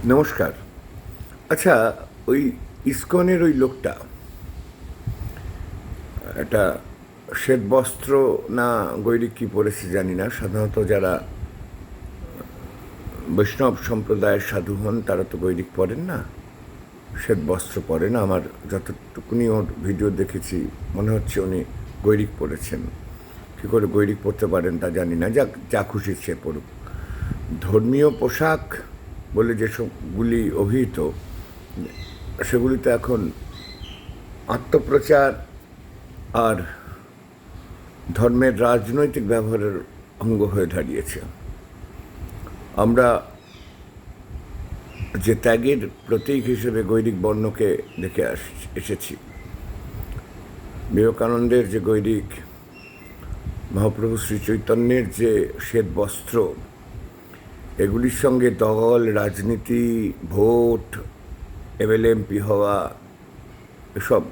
নমস্কার। আচ্ছা, ওই ইসকনের ওই লোকটা একটা শ্বেতবস্ত্র না গৈরিক কী পরেছে জানি না। সাধারণত যারা বৈষ্ণব সম্প্রদায়ের সাধু হন তারা তো গৈরিক পরেন না, শ্বেতবস্ত্র পরেন। আমার যতটুকুনি ওর ভিডিও দেখেছি মনে হচ্ছে উনি গৈরিক পরেছেন। কী করে গৈরিক পরতে পারেন তা জানি না, যা খুশি সে পড়ুক। ধর্মীয় পোশাক বলে যেসবগুলি অভিহিত, সেগুলিতে এখন আত্মপ্রচার আর ধর্মের রাজনৈতিক ব্যবহারের অঙ্গ হয়ে দাঁড়িয়েছে। আমরা যে ত্যাগের প্রতীক হিসেবে গৈরিক বর্ণকে দেখে এসেছি, বিবেকানন্দের যে গৈরিক, মহাপ্রভু শ্রী চৈতন্যের যে শ্বেত বস্ত্র, এগুলির সঙ্গে দল, রাজনীতি, ভোট, এমএলএমপি হওয়া, এসব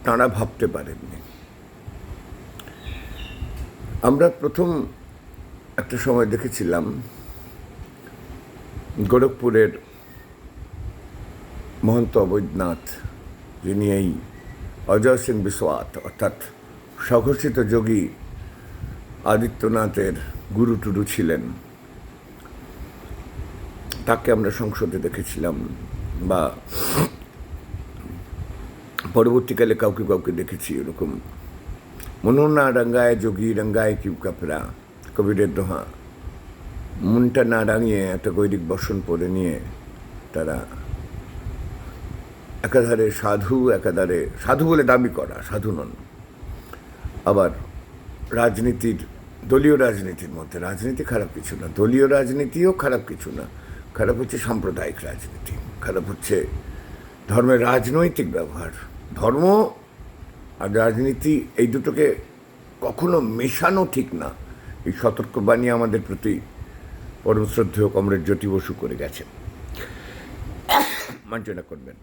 তাঁরা ভাবতে পারেননি। আমরা প্রথম একটা সময় দেখেছিলাম গোরখপুরের মহন্ত অবৈধনাথ, যিনি এই অজয় সিং বিশ্বাত অর্থাৎ স্বঘোষিত যোগী আদিত্যনাথের গুরু টুরু ছিলেন, তাকে আমরা সংসদে দেখেছিলাম, বা পরবর্তীকালে কাউকে কাউকে দেখেছি এরকম। মনোনা রঙ্গায় যোগী রঙ্গায় কিউ কাপড়া, কবিরের দোহা। মনটা না রাঙিয়ে একটা গৈরিক বসন পরে নিয়ে তারা একাধারে সাধু, একাধারে সাধু বলে দাবি করা, সাধু নন। আবার রাজনীতির, দলীয় রাজনীতির মধ্যে, রাজনীতি খারাপ কিছু না, দলীয় রাজনীতিও খারাপ কিছু না, খারাপ হচ্ছে সাম্প্রদায়িক রাজনীতি, খারাপ হচ্ছে ধর্মের রাজনৈতিক ব্যবহার। ধর্ম আর রাজনীতি এই দুটোকে কখনো মেশানো ঠিক না, এই সতর্কবাণী আমাদের প্রতি পরম শ্রদ্ধেয় কমরেড জ্যোতি বসু করে গেছেন, মার্জনা করবেন।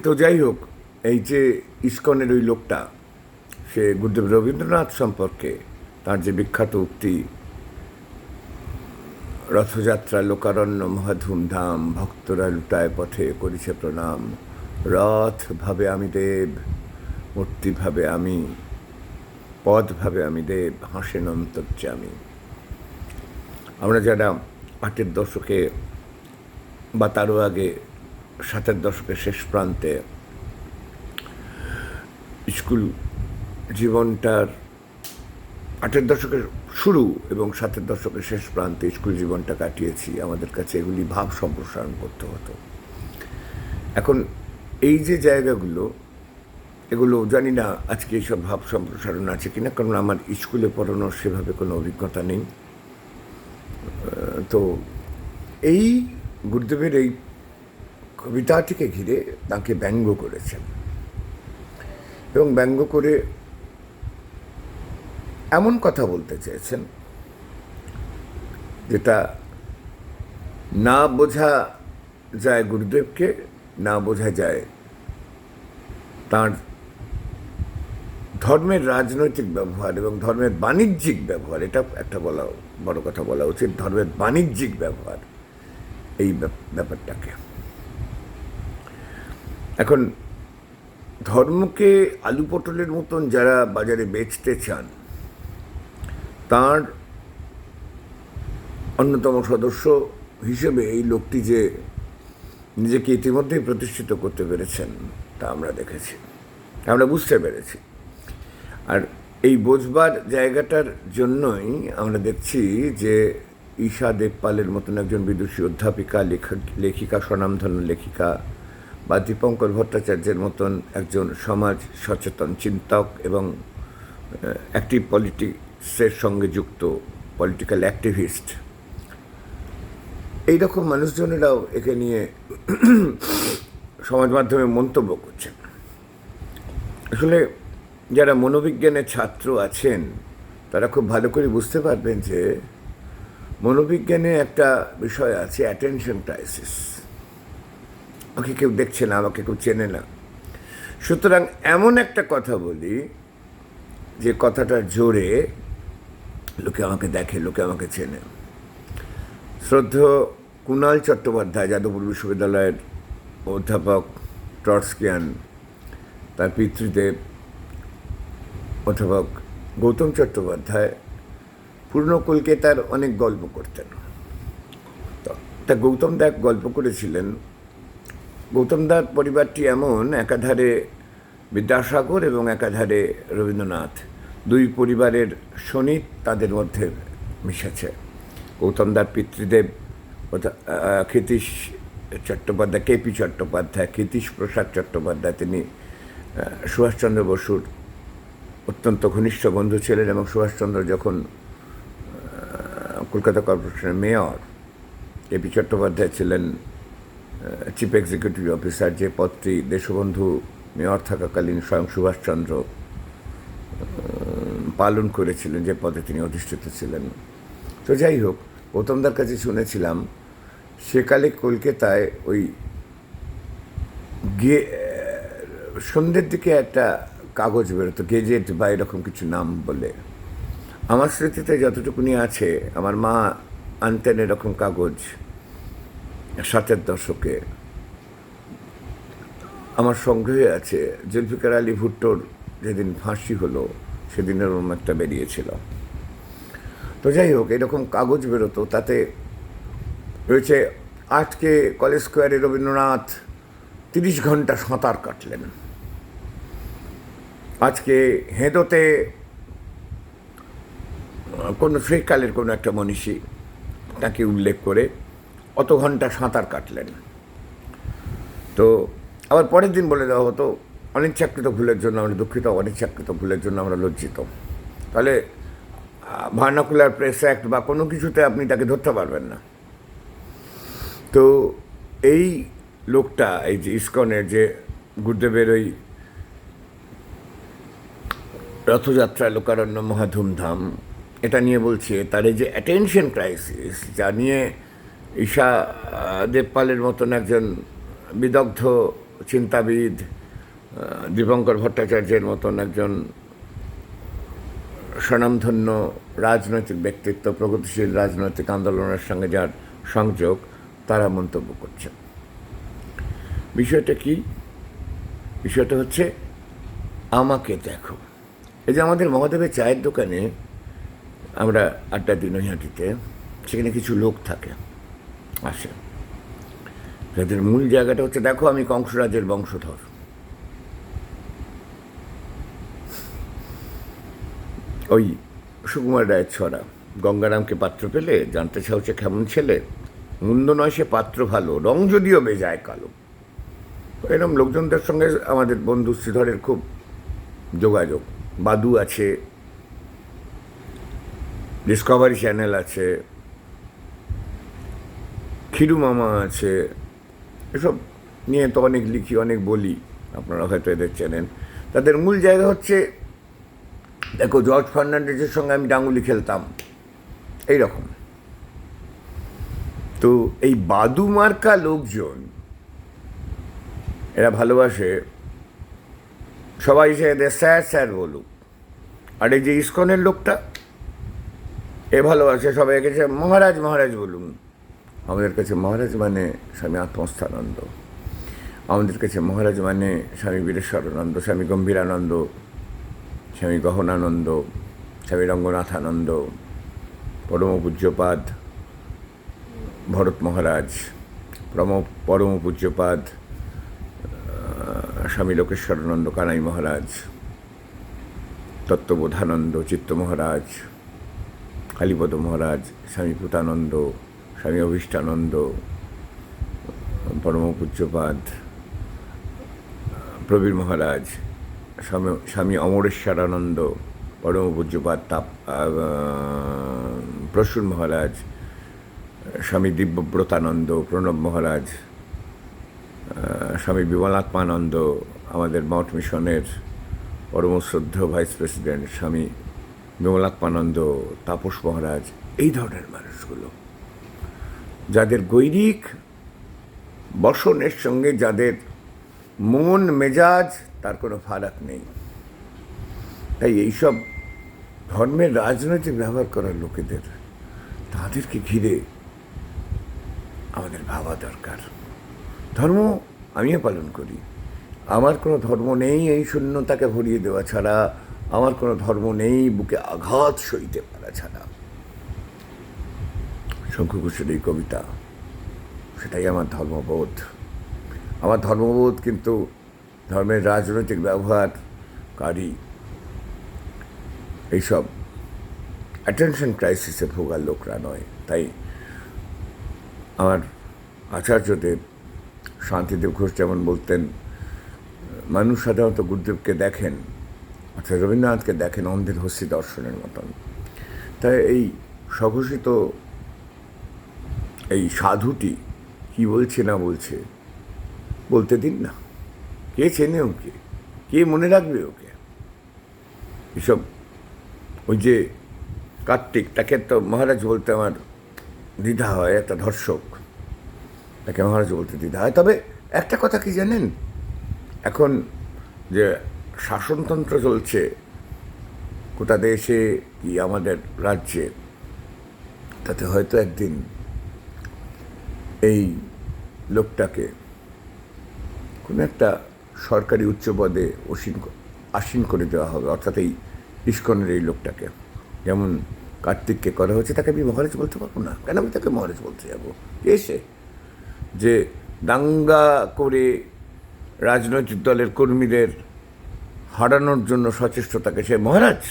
তো যাই হোক, এই যে ইসকনের ওই লোকটা, সে গুরুদেব রবীন্দ্রনাথ সম্পর্কে তার যে বিখ্যাত উক্তি, রথযাত্রা লোকারণ্য মহাধুমধাম, ভক্তরা লুটায় পথে করিছে প্রণাম, রথ ভাবে আমি দেব, মূর্তি ভাবে আমি, পদ ভাবে আমি দেব, হাসেন অন্তর্যামী। আমরা যারা ৮-এর দশকে বা তারও আগে ৭-এর দশকের শেষ প্রান্তে স্কুল জীবনটার, ৮-এর দশকের শুরু এবং ৭-এর দশকের শেষ প্রান্তে স্কুল জীবনটা কাটিয়েছি, আমাদের কাছে এগুলি ভাব সম্প্রসারণ করতে হতো। এখন এই যে জায়গাগুলো, এগুলো জানি না আজকে এইসব ভাব সম্প্রসারণ আছে কিনা, কারণ আমার স্কুলে পড়ানোর সেভাবে কোনো অভিজ্ঞতা নেই। তো এই গুরুদেবের এই কবিতাটিকে ঘিরে তাকে ব্যঙ্গ করেছেন, এবং ব্যঙ্গ করে এমন কথা বলতে চেয়েছেন যেটা না বোঝা যায় গুরুদেবকে, না বোঝা যায় তার ধর্মের রাজনৈতিক ব্যবহার এবং ধর্মের বাণিজ্যিক ব্যবহার। এটা একটা বড় কথা বলা উচিত, ধর্মের বাণিজ্যিক ব্যবহার, এই ব্যাপারটাকে। এখন ধর্মকে আলু পটলের মতন যারা বাজারে বেচতে চান, তার অন্যতম সদস্য হিসেবে এই লোকটি যে নিজেকে ইতিমধ্যেই প্রতিষ্ঠিত করতে পেরেছেন তা আমরা দেখেছি, আমরা বুঝতে পেরেছি। আর এই বোঝবার জায়গাটার জন্যই আমরা দেখছি যে ঈশা দেবপালের মতন একজন বিদুষী অধ্যাপিকা, লেখিকা, স্বনামধন্য লেখিকা, বা দীপঙ্কর ভট্টাচার্যের মতন একজন সমাজ সচেতন চিন্তক এবং অ্যাক্টিভ পলিটিক্সের সঙ্গে যুক্ত পলিটিক্যাল অ্যাক্টিভিস্ট, এইরকম মানুষজনেরাও একে নিয়ে সমাজ মাধ্যমে মন্তব্য করছেন। আসলে যারা মনোবিজ্ঞানের ছাত্র আছেন তারা খুব ভালো করে বুঝতে পারবেন যে মনোবিজ্ঞানে একটা বিষয় আছে, অ্যাটেনশন ক্রাইসিস। আমাকে কেউ দেখছে না, আমাকে কেউ চেনে না, সুতরাং এমন একটা কথা বলি যে কথাটার জোরে লোকে আমাকে দেখে, লোকে আমাকে চেনে। শ্রদ্ধেয় কুণাল চট্টোপাধ্যায়, যাদবপুর বিশ্ববিদ্যালয়ের অধ্যাপক ট্রটস্কিয়ান, তার পিতৃদেব অধ্যাপক গৌতম চট্টোপাধ্যায় পুরনো কলকাতার অনেক গল্প করতেন। তা গৌতম দা গল্প করেছিলেন, গৌতম দার পরিবারটি এমন, একাধারে বিদ্যাসাগর এবং একাধারে রবীন্দ্রনাথ, দুই পরিবারের সনিত তাদের মধ্যে মিশেছে। গৌতম দার পিতৃদেব ক্ষিতীশ চট্টোপাধ্যায়, কেপি চট্টোপাধ্যায়, ক্ষিতীশ প্রসাদ চট্টোপাধ্যায়, তিনি সুভাষচন্দ্র বসুর অত্যন্ত ঘনিষ্ঠ বন্ধু ছিলেন এবং সুভাষচন্দ্র যখন কলকাতা কর্পোরেশনের মেয়র, কেপি চট্টোপাধ্যায় ছিলেন চিফ এক্সিকিউটিভ অফিসার, যে পদটি দেশবন্ধু মেয়র থাকাকালীন স্বয়ং সুভাষচন্দ্র পালন করেছিলেন, যে পদে তিনি অধিষ্ঠিত ছিলেন। তো যাই হোক, গৌতমদার কাছে শুনেছিলাম সেকালে কলকাতায় ওই সন্ধ্যের দিকে একটা কাগজ বেরোতো, গেজেট বা এরকম কিছু নাম বলে। আমার স্মৃতিতে যতটুকুনি আছে, আমার মা আনতেন এরকম কাগজ 60-এর দশকে। আমার সংগ্রহে আছে, জুলফিকার আলী ভুট্টোর যেদিন ফাঁসি হলো সেদিনের ওরম একটা বেরিয়েছিল। তো যাই হোক, এরকম কাগজ বেরোতো, তাতে রয়েছে আজকে কলেজ স্কোয়ারে রবীন্দ্রনাথ 30 ঘন্টা সাঁতার কাটলেন, আজকে হেঁদোতে কোনো সেকালের কোনো একটা মনীষী তাকে উল্লেখ করে অত ঘন্টা সাঁতার কাটলেন। তো আবার পরের দিন বলে দেওয়া হতো অনিচ্ছাকৃত ভুলের জন্য আমরা দুঃখিত, অনিচ্ছাকৃত ভুলের জন্য আমরা লজ্জিত। তাহলে ভার্নাকুলার প্রেস অ্যাক্ট বা কোনো কিছুতে আপনি তাকে ধরতে পারবেন না। তো এই লোকটা, এই যে ইস্কনের যে গুরুদেবের ওই রথযাত্রা, লোকারণ্য, মহাধুমধাম, এটা নিয়ে বলছে, তার এই যে অ্যাটেনশন ক্রাইসিস, যা নিয়ে ঈশা দেবপালের মতন একজন বিদগ্ধ চিন্তাবিদ, দীপঙ্কর ভট্টাচার্যের মতন একজন স্বনামধন্য রাজনৈতিক ব্যক্তিত্ব, প্রগতিশীল রাজনৈতিক আন্দোলনের সঙ্গে যার সংযোগ, তারা মন্তব্য করছেন। বিষয়টা কি? বিষয়টা হচ্ছে আমাকে দেখো। এই যে আমাদের মহাদেবের চায়ের দোকানে আমরা আড্ডা দিই নৈহাটিতে, সেখানে কিছু লোক থাকে, আসে, যাদের মূল জায়গাটা হচ্ছে দেখো আমি কংসরাজের বংশধর। ওই সুকুমার রায়ের ছড়া, গঙ্গারামকে পাত্র পেলে জানতে চাও সে কেমন ছেলে, মন্দ নয় সে পাত্র ভালো, রং যদিও বেজায় কালো। এরকম লোকজনদের সঙ্গে আমাদের বন্ধু শ্রীধরের খুব যোগাযোগ। বাদু আছে, ডিসকভারি চ্যানেল আছে, খিরু মামা আছে, এসব নিয়ে তো অনেক লিখি, অনেক বলি, আপনারা হয়তো এদের চেনেন। তাদের মূল জায়গা হচ্ছে দেখো জর্জ ফার্নান্ডেজের সঙ্গে আমি ডাঙ্গুলি খেলতাম, এইরকম। তো এই বাদু মার্কা লোকজন এরা ভালোবাসে সবাই সে এদের স্যার স্যার বলুক। আর এই যে ইস্কনের লোকটা, এ ভালোবাসে সবাই কাছে মহারাজ মহারাজ বলুন। আমাদের কাছে মহারাজ মানে স্বামী আত্মস্থানন্দ, আমাদের কাছে মহারাজ মানে স্বামী বীরেশ্বরানন্দ, স্বামী গম্ভীরানন্দ, স্বামী গহনানন্দ, স্বামী রঙ্গনাথানন্দ, পরম পূজ্যপাদ ভরত মহারাজ, পরম পূজ্যপাদ স্বামী লোকেশ্বরানন্দ কানাই মহারাজ, তত্ত্ববোধানন্দ চিত্ত মহারাজ, কালীপদ মহারাজ, স্বামী পুতানন্দ, স্বামী অভীষ্টানন্দ, পরম পূজ্যপাদ প্রবীর মহারাজ, স্বামী অমরেশ্বরানন্দ, পরম পূজ্যপাদ প্রসূন মহারাজ, স্বামী দিব্যব্রতানন্দ, প্রণব মহারাজ, স্বামী বিমলাত্মানন্দ, আমাদের মঠ মিশনের পরম শ্রদ্ধেয় ভাইস প্রেসিডেন্ট স্বামী বিমলাত্মানন্দ, তাপস মহারাজ, এই ধরনের মানুষগুলো যাদের গৈরিক বসনের সঙ্গে যাদের মন মেজাজ তার কোনো ফারাক নেই। তাই এইসব ধর্মের রাজনৈতিক ব্যবহার করার লোকেদের, তাদেরকে ঘিরে আমাদের ভাবা দরকার। ধর্ম আমিও পালন করি, আমার কোনো ধর্ম নেই এই শূন্যতাকে ভরিয়ে দেওয়া ছাড়া, আমার কোনো ধর্ম নেই বুকে আঘাত সইতে পারা ছাড়া। শঙ্কু ঘোষের এই কবিতা, সেটাই আমার ধর্মবোধ। আমার ধর্মবোধ কিন্তু ধর্মের রাজনৈতিক ব্যবহারকারী এইসব অ্যাটেনশন ক্রাইসিসে ভোগার লোকরা নয়। তাই আমার আচার্যদেব, শান্তিদেব ঘোষ যেমন বলতেন, মানুষ সাধারণত গুরুদেবকে দেখেন, অর্থাৎ রবীন্দ্রনাথকে দেখেন অন্ধের হস্তি দর্শনের মতন। তাই এই স্বঘোষিত এই সাধুটি কি বলছে না বলছে বলতে দিন না। কে চেনে ওকে, কে মনে রাখবে ওকে? এসব ওই যে কার্তিক, তাকে তো মহারাজ বলতে আমার দ্বিধা হয়, একটা ধর্ষক, তাকে মহারাজ বলতে দ্বিধা হয়। তবে একটা কথা কি জানেন, এখন যে শাসনতন্ত্র চলছে গোটা দেশে কি আমাদের রাজ্যে, তাতে হয়তো একদিন এই লোকটাকে কোনো একটা সরকারি উচ্চ পদে আসীন করে দেওয়া হবে। অর্থাৎ এই ইস্কনের এই লোকটাকে, যেমন কার্তিককে করা হয়েছে, তাকে আমি মহারাজ বলতে পারবো না। কেন আমি তাকে মহারাজ বলতে যাবো? এসে যে দাঙ্গা করে রাজনৈতিক দলের কর্মীদের হারানোর জন্য সচেষ্ট, তাকে সে মহারাজ?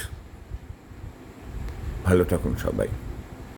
ভালো থাকুন সবাই।